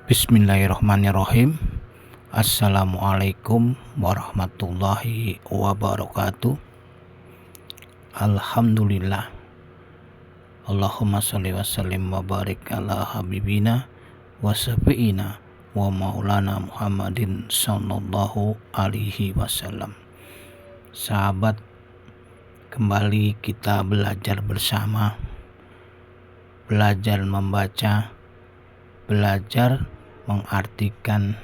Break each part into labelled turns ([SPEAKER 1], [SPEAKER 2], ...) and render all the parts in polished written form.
[SPEAKER 1] Bismillahirrahmanirrahim. Assalamualaikum warahmatullahi wabarakatuh. Alhamdulillah. Allahumma sholli wa sallim wa barik ala habibina wa syafi'ina wa maulana Muhammadin sallallahu alaihi wasallam. Sahabat, kembali kita belajar bersama, belajar membaca, belajar mengartikan,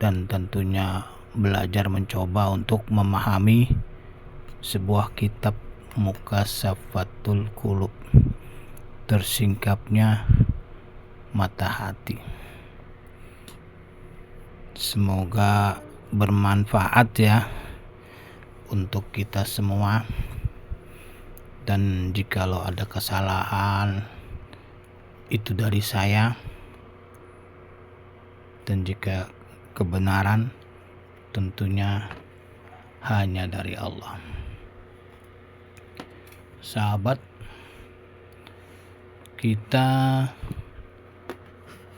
[SPEAKER 1] dan tentunya belajar mencoba untuk memahami sebuah kitab Mukassafatul Qulub, tersingkapnya mata hati. Semoga bermanfaat ya untuk kita semua, dan jikalau ada kesalahan itu dari saya, dan jika kebenaran tentunya hanya dari Allah. Sahabat, kita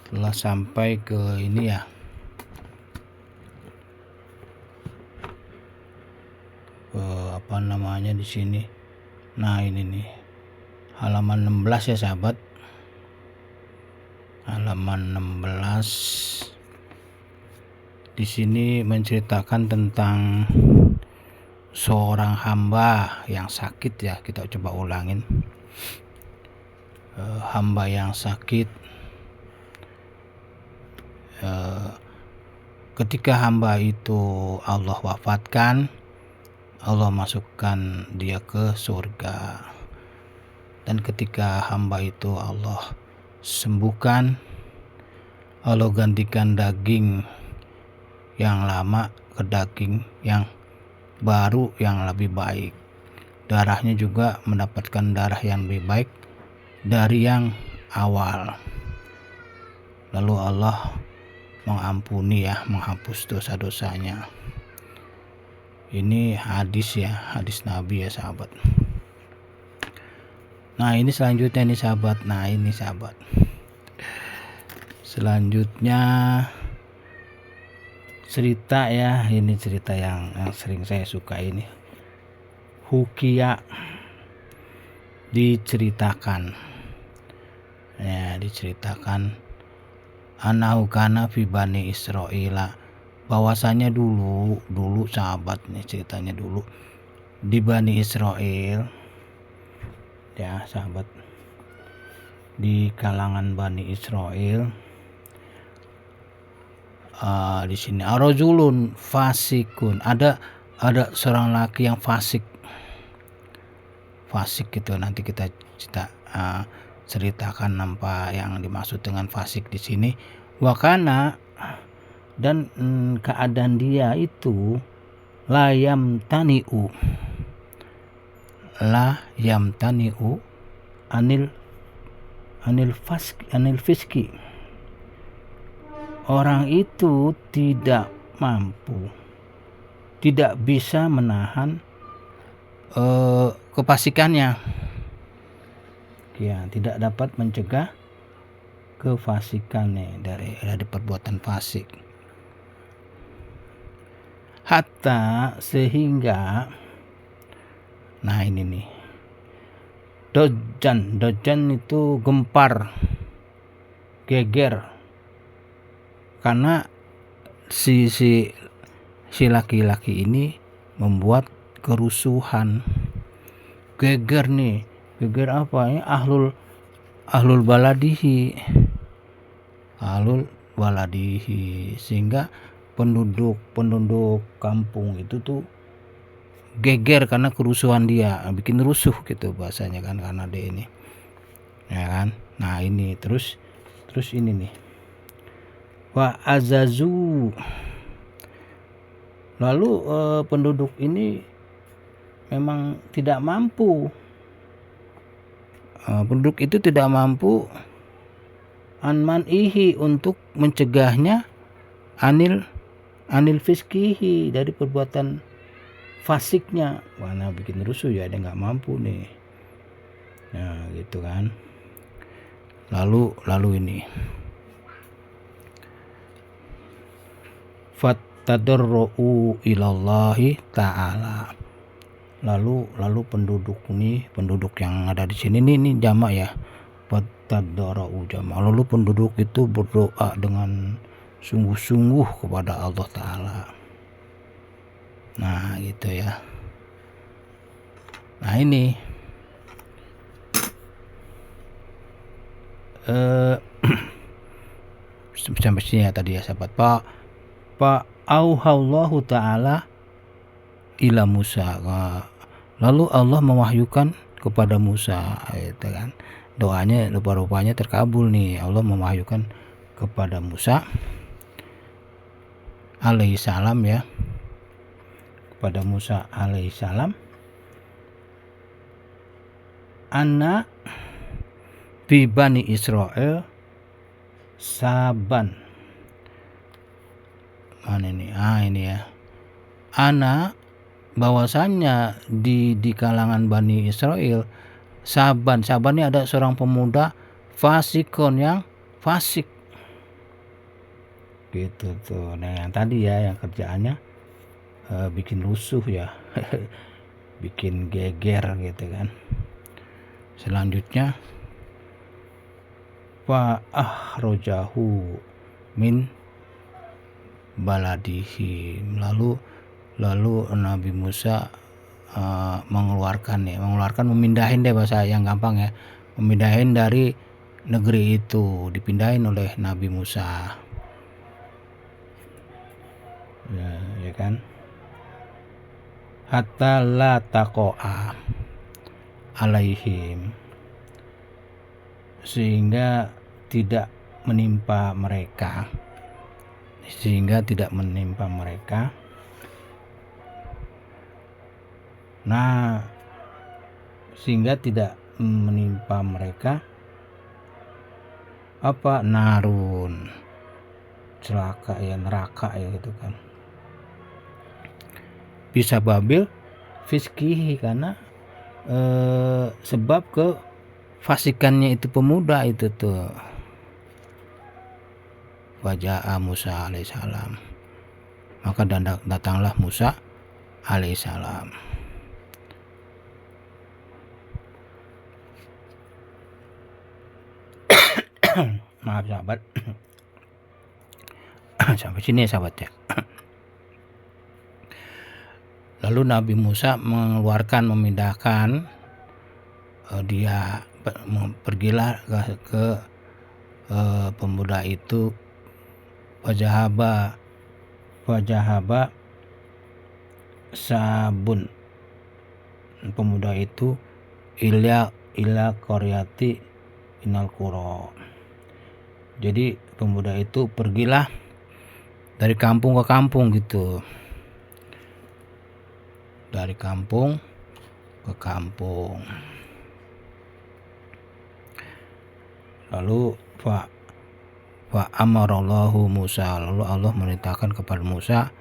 [SPEAKER 1] telah sampai ke ini ya, di sini. Nah, ini nih halaman 16 ya sahabat. Halaman 16 di sini menceritakan tentang seorang hamba yang sakit ya. Kita coba ulangin. Hamba yang sakit. Ketika hamba itu Allah wafatkan, Allah masukkan dia ke surga. Dan ketika hamba itu Allah sembuhkan, Allah gantikan daging yang lama ke daging yang baru yang lebih baik. Darahnya juga mendapatkan darah yang lebih baik dari yang awal. Lalu Allah mengampuni ya, menghapus dosa-dosanya. Ini hadis ya, hadis Nabi ya sahabat. Nah, ini selanjutnya nih sahabat. Selanjutnya cerita ya, ini cerita yang sering saya suka ini. Hukia, diceritakan anahu kana fi bani Israila, bahwasanya dulu sahabat nih ceritanya dulu di Bani Israel ya sahabat, di kalangan Bani Israel. Di sini arojulun fasikun, ada seorang laki yang fasik gitu. Nanti kita ceritakan apa yang dimaksud dengan fasik di sini. Wakana, dan keadaan dia itu la yamtani'u anil fiski. Orang itu tidak bisa menahan kefasikannya ya, tidak dapat mencegah kefasikannya dari perbuatan fasik. Hatta sehingga, nah ini nih, dojan itu gempar, geger, karena si laki-laki ini membuat kerusuhan. Geger apa ya? Ahlul baladihi, sehingga penduduk kampung itu tuh geger karena kerusuhan dia, bikin rusuh gitu bahasanya kan, karena dia ini ya kan. Nah, ini terus ini nih, wa azazu, lalu penduduk ini memang tidak mampu, penduduk itu tidak mampu anman'ihi, untuk mencegahnya, anil fiskihi, dari perbuatan fasiknya. Mana bikin rusuh ya, dia nggak mampu nih. Nah gitu kan. Lalu ini fattadarru ilallahi ta'ala. Lalu penduduk yang ada di sini ini jamak ya, fattadarru jamak. Lalu penduduk itu berdoa dengan sungguh-sungguh kepada Allah Ta'ala. Nah gitu ya. Nah ini sampai sini ya tadi ya sahabat. Pak auhallahu ta'ala ila Musa. Lalu Allah mewahyukan kepada Musa, gitu kan. Doanya rupa-rupanya terkabul nih. Allah mewahyukan kepada Musa alaihissalam ya. Kepada Musa alaihissalam, anna fi bani Israel saban. Mana ini? Ini ya. Ana bahwasannya di kalangan Bani Israel Saban ini ada seorang pemuda fasikon yang fasik gitu tuh. Nah yang tadi ya yang kerjaannya bikin rusuh ya bikin geger gitu kan. Selanjutnya fa ahrojahu min baladihi. Lalu Nabi Musa mengeluarkan memindahin deh bahasa yang gampang ya, memindahin dari negeri itu, dipindahin oleh Nabi Musa ya kan, hatta la taqo'a alaihim, sehingga tidak menimpa mereka. Nah, sehingga tidak menimpa mereka apa narun, celaka ya, neraka ya gitu kan. Bisa babil fiskihi, karena sebab ke fasikannya itu pemuda itu tuh. Waja'a Musa alaihissalam, maka datanglah Musa alaihissalam. Maaf sahabat. Sampai sini ya sahabat ya. Lalu Nabi Musa memindahkan dia pergilah ke pemuda itu, wajahaba sabun, pemuda itu ila qaryati inal qura. Jadi pemuda itu pergilah dari kampung ke kampung gitu, dari kampung ke kampung. Lalu fa amarallahu Musa, lalu Allah merintahkan kepada Musa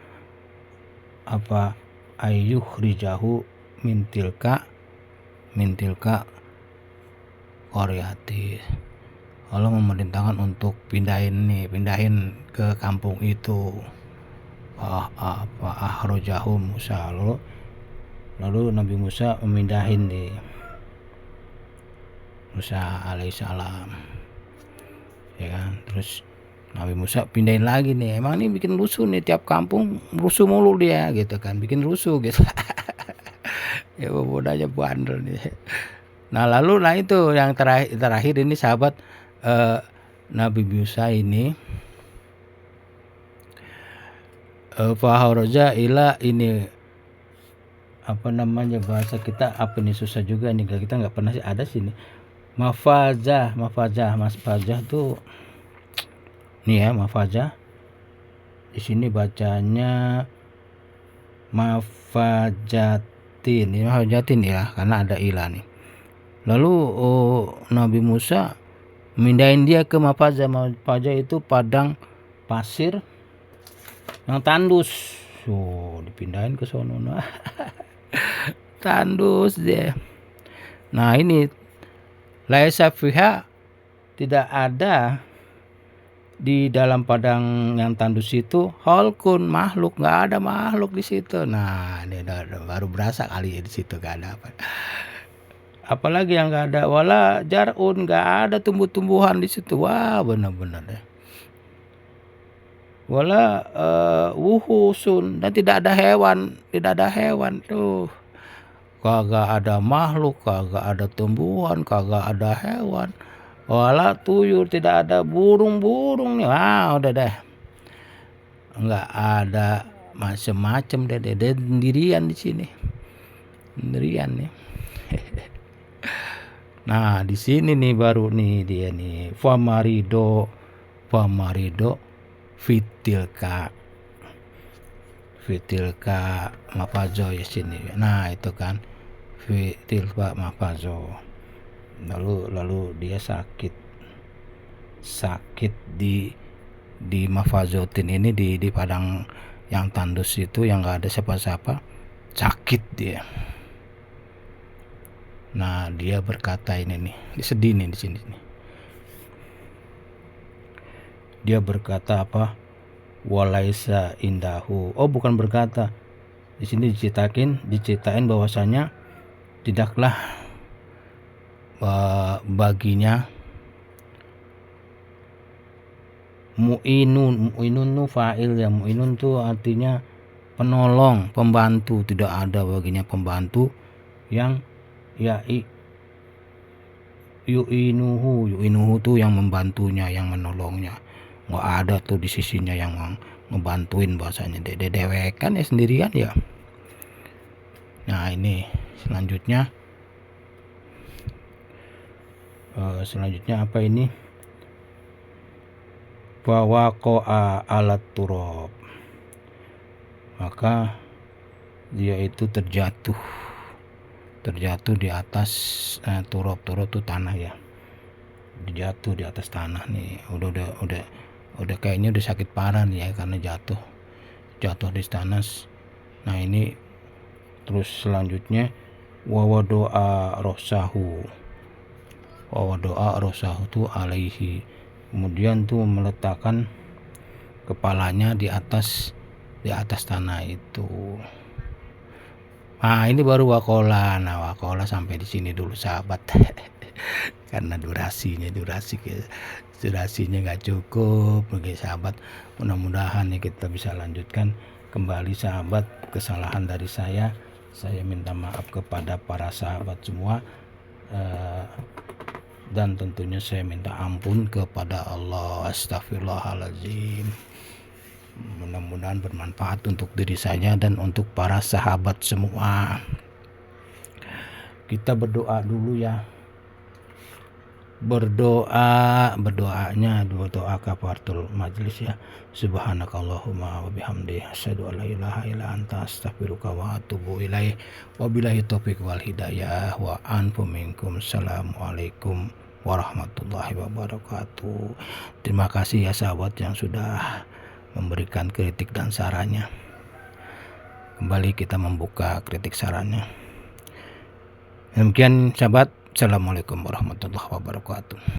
[SPEAKER 1] apa, ayyukhrijahu min tilka qaryati. Allah memerintahkan untuk pindahin ke kampung itu. Ahrojahu Musa, lalu Nabi Musa memindahin di Musa alaihissalam ya kan. Terus Nabi Musa pindahin lagi nih, emang ini bikin rusuh nih, tiap kampung rusuh mulu dia gitu kan, bikin rusuh gitu. Ya bodanya bandel nih. Nah lalu itu yang terakhir ini sahabat, Nabi Musa ini fahoroja ila ini apa namanya bahasa kita, apa nih susah juga nih, kita nggak pernah ada sini. Mafazah tuh nih ya, mafazah di sini bacanya mafajatin ya, karena ada ilah nih. Lalu Nabi Musa mindahin dia ke mafazah itu padang pasir yang tandus. Dipindahin ke sono. Tandus dia. Nah ini laisa fiha, tidak ada di dalam padang yang tandus itu holkun makhluk, nggak ada makhluk di situ. Nah, ini baru berasa kali ya di situ nggak ada apa. Apalagi yang nggak ada, wala jarun, nggak ada tumbuh-tumbuhan di situ. Wah, benar-benar deh. Wala wuhusun, dan tidak ada hewan tuh. Kagak ada makhluk, kagak ada tumbuhan, kagak ada hewan. Wala tuyul, tidak ada burung-burung nih. Wah, udah deh. Enggak ada macem-macem deh, sendirian di sini. Sendirian nih. Nah, di sini nih baru nih dia nih. Famarido fitilka mafazo ya sini. Nah, itu kan fitilka mafazo. Lalu dia sakit di mafazotin ini, di padang yang tandus itu yang nggak ada siapa-siapa, sakit dia. Nah, dia berkata ini nih, sedih nih di sini nih. Dia berkata apa? Walaisa indahu. Oh, bukan berkata. Di sini diceritain bahwasanya tidaklah baginya mu'inun tuh fa'il ya. Mu'inun tuh artinya penolong, pembantu. Tidak ada baginya pembantu yang ya yu'inuhu tuh yang membantunya, yang menolongnya. Nggak ada tuh di sisinya yang ngebantuin, bahasanya dewekan ya, sendirian ya. Nah, ini selanjutnya apa ini? Fawaqa'a alat turab, maka dia itu terjatuh di atas turab tuh tanah ya. Jatuh di atas tanah nih. Udah kayaknya udah sakit parah nih ya, karena jatuh di tanah. Nah, ini terus selanjutnya wawadoa rosahu tuh alaihi, kemudian tuh meletakkan kepalanya di atas tanah itu. Nah, ini baru wakola. Nah, wakola sampai di sini dulu sahabat. Karena durasinya nggak cukup bagi sahabat. Mudah-mudahan nih kita bisa lanjutkan kembali sahabat. Kesalahan dari saya minta maaf kepada para sahabat semua, dan tentunya saya minta ampun kepada Allah. Astagfirullahaladzim. Mudah-mudahan bermanfaat untuk diri saya dan untuk para sahabat semua. Kita berdoa dulu ya. Berdoanya doa kafaratul majlis ya. Subhanakallahumma wa bihamdihi asyhadu an la ilaha illa anta astaghfiruka wa atubu ilaih. Wabillahi taufik wal hidayah wa anfu minkum. Assalamualaikum warahmatullahi wabarakatuh. Terima kasih ya sahabat yang sudah memberikan kritik dan sarannya. Kembali kita membuka kritik sarannya. Demikian sahabat. Assalamualaikum warahmatullahi wabarakatuh.